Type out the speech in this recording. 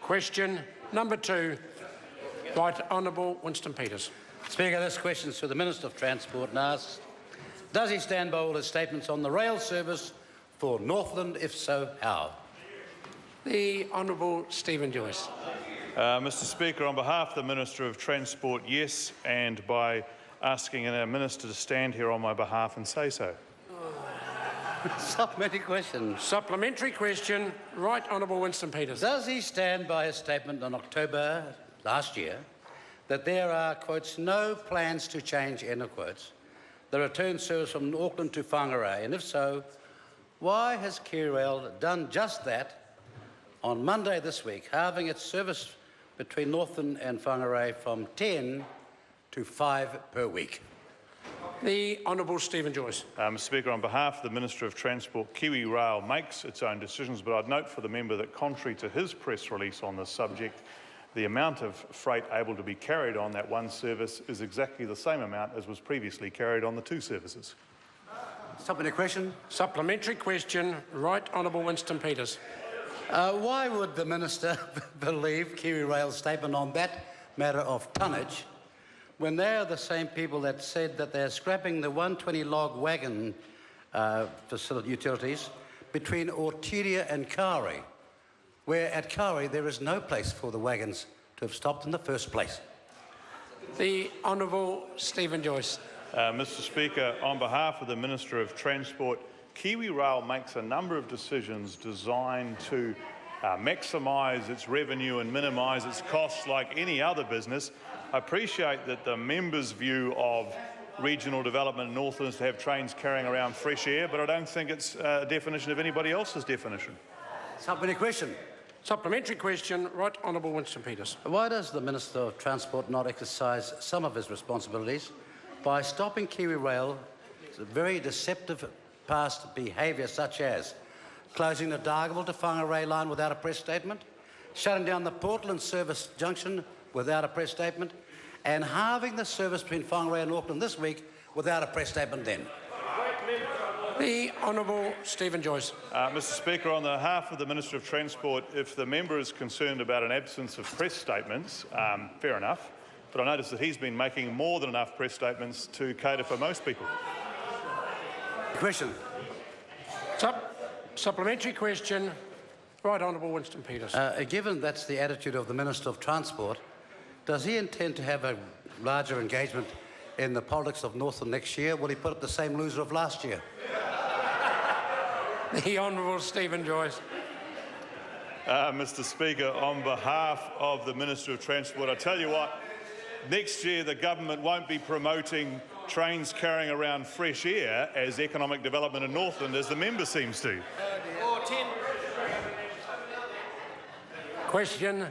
Question number 2. Right Honourable Winston Peters. Speaker, this question is to the Minister of Transport and asks, does he stand by all his statements on the rail service for Northland? If so, how? The Honourable Stephen Joyce. Mr Speaker, on behalf of the Minister of Transport, yes, and by asking our Minister to stand here on my behalf and say so. Supplementary question. Supplementary question. Right Honourable Winston Peters. Does he stand by his statement in October last year that there are, quotes, no plans to change, end of quotes, the return service from Auckland to Whangarei? And if so, why has KiwiRail done just that on Monday this week, halving its service between Northland and Whangarei from 10 to 5 per week? The Honourable Stephen Joyce. Mr Speaker, on behalf of the Minister of Transport, KiwiRail makes its own decisions, but I'd note for the member that contrary to his press release on this subject, the amount of freight able to be carried on that one service is exactly the same amount as was previously carried on the two services. Supplementary question. Supplementary question. Right Honourable Winston Peters. Why would the Minister believe KiwiRail's statement on that matter of tonnage when they are the same people that said that they're scrapping the 120 log wagon facility utilities between Orturia and Kari, where at Kari there is no place for the wagons to have stopped in the first place? The Honourable Stephen Joyce. Mr Speaker, on behalf of the Minister of Transport, KiwiRail makes a number of decisions designed to maximise its revenue and minimise its costs like any other business. I appreciate that the member's view of regional development in Northland is to have trains carrying around fresh air, but I don't think it's a definition of anybody else's definition. Supplementary question. Supplementary question. Right Honourable Winston Peters. Why does the Minister of Transport not exercise some of his responsibilities by stopping KiwiRail's very deceptive past behaviour, such as closing the Dargaville to Whangarei line without a press statement, shutting down the Portland service junction without a press statement, and halving the service between Whangarei and Auckland this week without a press statement then? The Honourable Stephen Joyce. Mr Speaker, on behalf of the Minister of Transport, if the member is concerned about an absence of press statements, fair enough, but I notice that he's been making more than enough press statements to cater for most people. Question. Supplementary question. Right Honourable Winston Peters. Given that's the attitude of the Minister of Transport, does he intend to have a larger engagement in the politics of Northland next year? Will he put up the same loser of last year? The Honourable Stephen Joyce. Mr Speaker, on behalf of the Minister of Transport, I tell you what, next year the government won't be promoting trains carrying around fresh air as economic development in Northland, as the member seems to. Question